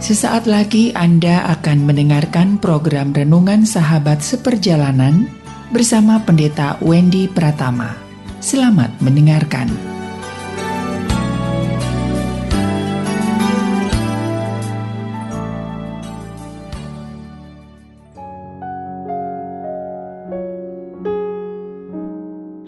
Sesaat lagi Anda akan mendengarkan program Renungan Sahabat Seperjalanan bersama Pendeta Wendy Pratama. Selamat mendengarkan.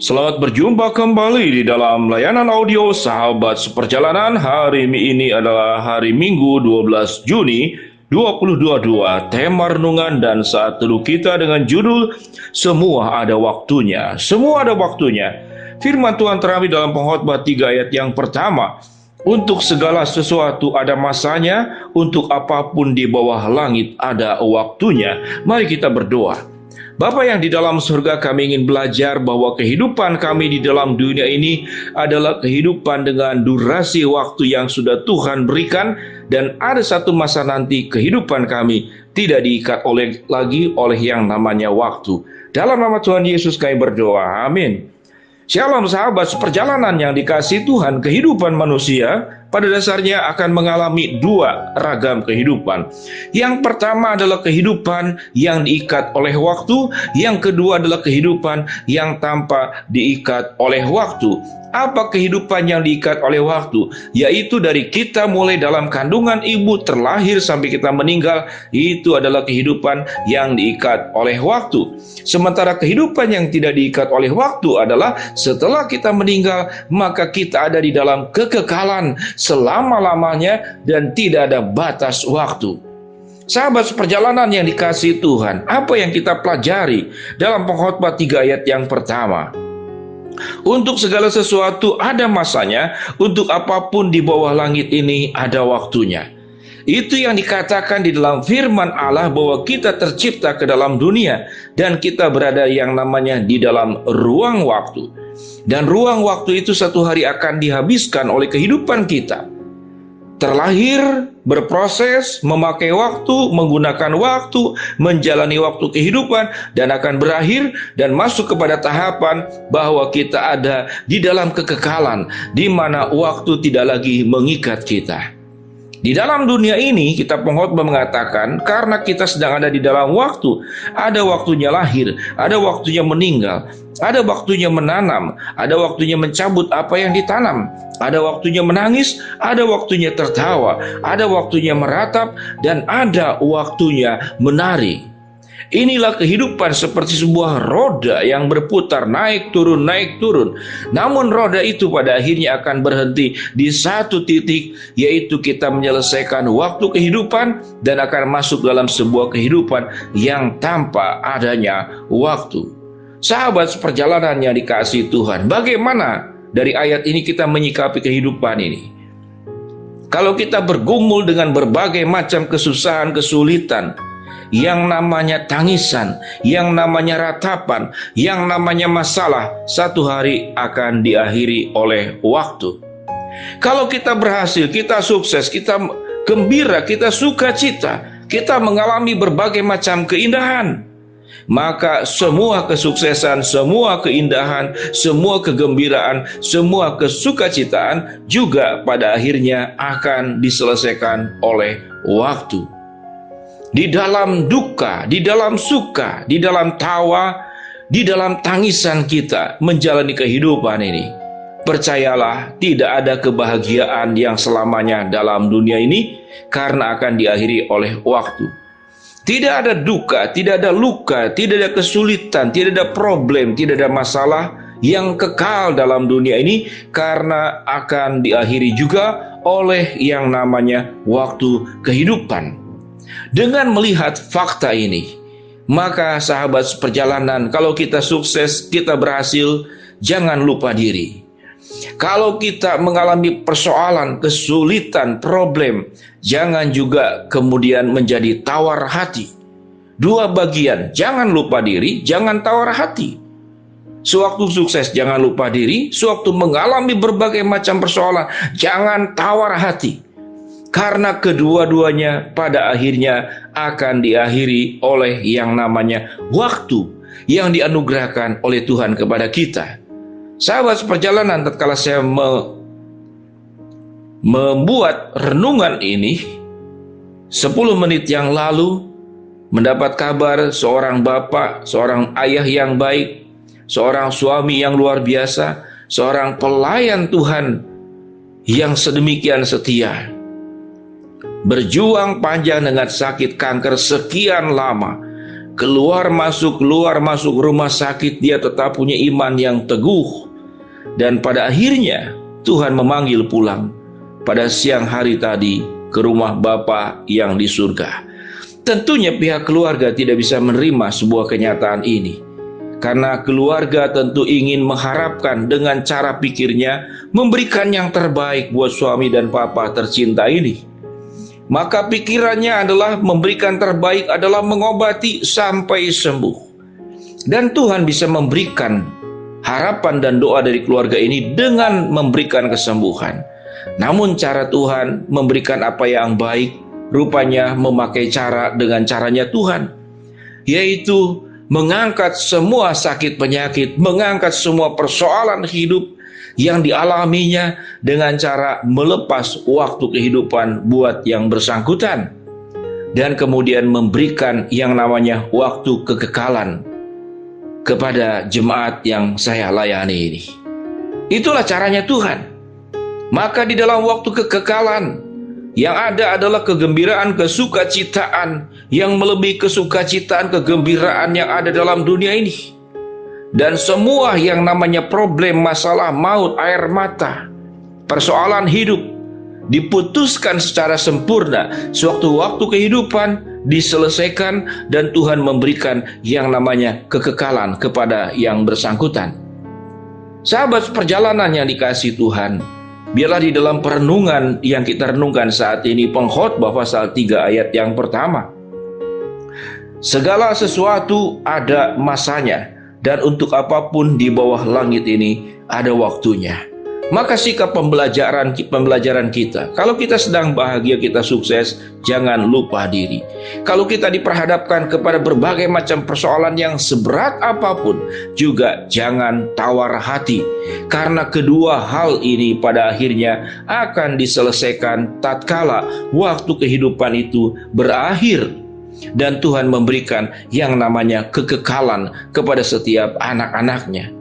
Selamat berjumpa kembali di dalam layanan audio Sahabat Seperjalanan. Hari ini adalah hari Minggu 12 Juni 2022. Tema renungan dan saat teduh kita dengan judul Semua Ada Waktunya. Semua ada waktunya. Firman Tuhan terambil dalam Pengkhotbah 3 ayat yang pertama. Untuk segala sesuatu ada masanya, untuk apapun di bawah langit ada waktunya. Mari kita berdoa. Bapa yang di dalam surga, kami ingin belajar bahwa kehidupan kami di dalam dunia ini adalah kehidupan dengan durasi waktu yang sudah Tuhan berikan, dan ada satu masa nanti kehidupan kami tidak diikat lagi oleh yang namanya waktu. Dalam nama Tuhan Yesus kami berdoa, amin. Shalom sahabat seperjalanan yang dikasihi Tuhan. Kehidupan manusia pada dasarnya akan mengalami dua ragam kehidupan. Yang pertama adalah kehidupan yang diikat oleh waktu. Yang kedua adalah kehidupan yang tanpa diikat oleh waktu. Apa kehidupan yang diikat oleh waktu? Yaitu dari kita mulai dalam kandungan ibu terlahir sampai kita meninggal, itu adalah kehidupan yang diikat oleh waktu. Sementara kehidupan yang tidak diikat oleh waktu adalah setelah kita meninggal, maka kita ada di dalam kekekalan selama-lamanya dan tidak ada batas waktu. Sahabat seperjalanan yang dikasihi Tuhan, apa yang kita pelajari dalam Pengkhotbah 3 ayat yang pertama? Untuk segala sesuatu ada masanya, untuk apapun di bawah langit ini ada waktunya. Itu yang dikatakan di dalam firman Allah bahwa kita tercipta ke dalam dunia dan kita berada yang namanya di dalam ruang waktu. Dan ruang waktu itu satu hari akan dihabiskan oleh kehidupan kita. Terlahir, berproses, memakai waktu, menggunakan waktu, menjalani waktu kehidupan, dan akan berakhir dan masuk kepada tahapan bahwa kita ada di dalam kekekalan, di mana waktu tidak lagi mengikat kita. Di dalam dunia ini, kitab Pengkhotbah mengatakan, karena kita sedang ada di dalam waktu, ada waktunya lahir, ada waktunya meninggal, ada waktunya menanam, ada waktunya mencabut apa yang ditanam, ada waktunya menangis, ada waktunya tertawa, ada waktunya meratap, dan ada waktunya menari. Inilah kehidupan seperti sebuah roda yang berputar naik turun. Namun roda itu pada akhirnya akan berhenti di satu titik, yaitu kita menyelesaikan waktu kehidupan dan akan masuk dalam sebuah kehidupan yang tanpa adanya waktu. Sahabat seperjalanan yang dikasihi Tuhan, bagaimana dari ayat ini kita menyikapi kehidupan ini? Kalau kita bergumul dengan berbagai macam kesusahan, kesulitan, yang namanya tangisan, yang namanya ratapan, yang namanya masalah, satu hari akan diakhiri oleh waktu. Kalau kita berhasil, kita sukses, kita gembira, kita sukacita, kita mengalami berbagai macam keindahan, maka semua kesuksesan, semua keindahan, semua kegembiraan, semua kesukacitaan juga pada akhirnya akan diselesaikan oleh waktu. Di dalam duka, di dalam suka, di dalam tawa, di dalam tangisan kita menjalani kehidupan ini, percayalah tidak ada kebahagiaan yang selamanya dalam dunia ini, karena akan diakhiri oleh waktu. Tidak ada duka, tidak ada luka, tidak ada kesulitan, tidak ada problem, tidak ada masalah yang kekal dalam dunia ini, karena akan diakhiri juga oleh yang namanya waktu kehidupan. Dengan melihat fakta ini, maka sahabat seperjalanan, kalau kita sukses, kita berhasil, jangan lupa diri. Kalau kita mengalami persoalan, kesulitan, problem, jangan juga kemudian menjadi tawar hati. Dua bagian, jangan lupa diri, jangan tawar hati. Sewaktu sukses jangan lupa diri, sewaktu mengalami berbagai macam persoalan, jangan tawar hati. Karena kedua-duanya pada akhirnya akan diakhiri oleh yang namanya waktu yang dianugerahkan oleh Tuhan kepada kita. Sahabat seperjalanan, tatkala saya membuat renungan ini, 10 menit yang lalu mendapat kabar seorang bapak, seorang ayah yang baik, seorang suami yang luar biasa, seorang pelayan Tuhan yang sedemikian setia, berjuang panjang dengan sakit kanker sekian lama, keluar masuk rumah sakit, dia tetap punya iman yang teguh, dan pada akhirnya Tuhan memanggil pulang pada siang hari tadi ke rumah Bapa yang di surga. Tentunya pihak keluarga tidak bisa menerima sebuah kenyataan ini, karena keluarga tentu ingin mengharapkan dengan cara pikirnya memberikan yang terbaik buat suami dan papa tercinta ini. Maka pikirannya adalah memberikan terbaik adalah mengobati sampai sembuh. Dan Tuhan bisa memberikan harapan dan doa dari keluarga ini dengan memberikan kesembuhan. Namun cara Tuhan memberikan apa yang baik, rupanya memakai cara dengan caranya Tuhan, yaitu mengangkat semua sakit penyakit, mengangkat semua persoalan hidup yang dialaminya dengan cara melepas waktu kehidupan buat yang bersangkutan, dan kemudian memberikan yang namanya waktu kekekalan kepada jemaat yang saya layani ini. Itulah caranya Tuhan. Maka di dalam waktu kekekalan yang ada adalah kegembiraan, kesukacitaan yang melebihi kesukacitaan, kegembiraan yang ada dalam dunia ini. Dan semua yang namanya problem, masalah, maut, air mata, persoalan hidup diputuskan secara sempurna sewaktu-waktu kehidupan diselesaikan, dan Tuhan memberikan yang namanya kekekalan kepada yang bersangkutan. Sahabat perjalanan yang dikasihi Tuhan, biarlah di dalam perenungan yang kita renungkan saat ini, Pengkhotbah pasal 3 ayat yang pertama. Segala sesuatu ada masanya, dan untuk apapun di bawah langit ini ada waktunya. Maka sikap pembelajaran kita, kalau kita sedang bahagia, kita sukses, jangan lupa diri. Kalau kita diperhadapkan kepada berbagai macam persoalan yang seberat apapun, juga jangan tawar hati. Karena kedua hal ini pada akhirnya akan diselesaikan tatkala waktu kehidupan itu berakhir, dan Tuhan memberikan yang namanya kekekalan kepada setiap anak-anaknya.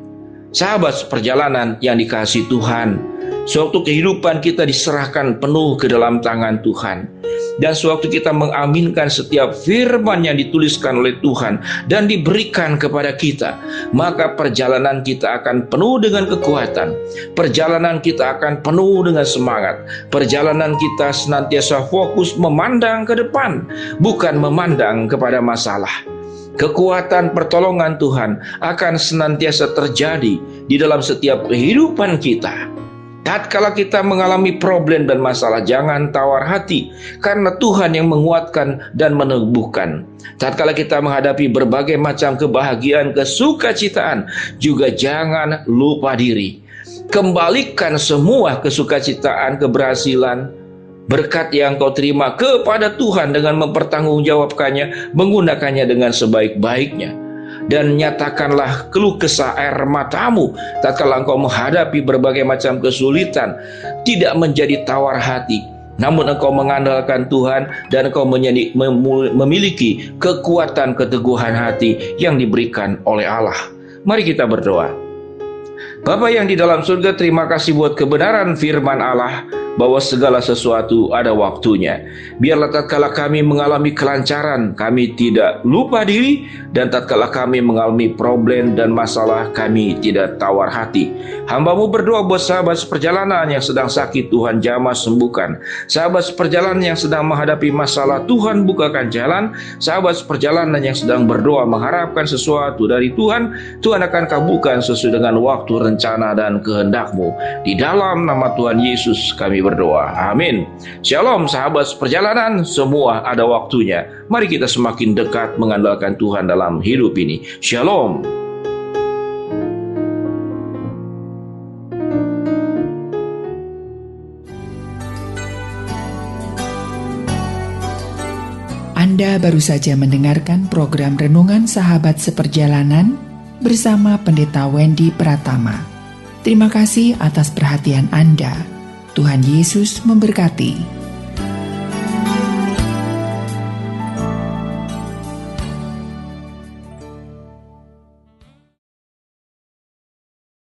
Sahabat perjalanan yang dikasihi Tuhan, sewaktu kehidupan kita diserahkan penuh ke dalam tangan Tuhan, dan sewaktu kita mengaminkan setiap firman yang dituliskan oleh Tuhan dan diberikan kepada kita, maka perjalanan kita akan penuh dengan kekuatan, perjalanan kita akan penuh dengan semangat, perjalanan kita senantiasa fokus memandang ke depan, bukan memandang kepada masalah. Kekuatan pertolongan Tuhan akan senantiasa terjadi di dalam setiap kehidupan kita. Tatkala kita mengalami problem dan masalah, jangan tawar hati, karena Tuhan yang menguatkan dan meneguhkan. Tatkala kita menghadapi berbagai macam kebahagiaan, kesukacitaan, juga jangan lupa diri. Kembalikan semua kesukacitaan, keberhasilan, berkat yang kau terima kepada Tuhan dengan mempertanggungjawabkannya, menggunakannya dengan sebaik-baiknya. Dan nyatakanlah keluh kesah air matamu tatkala engkau menghadapi berbagai macam kesulitan. Tidak menjadi tawar hati, namun engkau mengandalkan Tuhan, dan engkau memiliki kekuatan keteguhan hati yang diberikan oleh Allah. Mari kita berdoa. Bapa yang di dalam surga, terima kasih buat kebenaran firman Allah, bahwa segala sesuatu ada waktunya. Biarlah tatkala kami mengalami kelancaran, kami tidak lupa diri, dan tatkala kami mengalami problem dan masalah, kami tidak tawar hati. Hamba-Mu berdoa buat sahabat seperjalanan yang sedang sakit, Tuhan jamah sembuhkan. Sahabat seperjalanan yang sedang menghadapi masalah, Tuhan bukakan jalan. Sahabat seperjalanan yang sedang berdoa mengharapkan sesuatu dari Tuhan, Tuhan akan kabulkan sesuai dengan waktu, rencana, dan kehendak-Mu. Di dalam nama Tuhan Yesus kami berdoa. Amin. Shalom sahabat seperjalanan, semua ada waktunya. Mari kita semakin dekat mengandalkan Tuhan dalam hidup ini. Shalom. Anda baru saja mendengarkan program Renungan Sahabat Seperjalanan bersama Pendeta Wendy Pratama. Terima kasih atas perhatian Anda. Tuhan Yesus memberkati.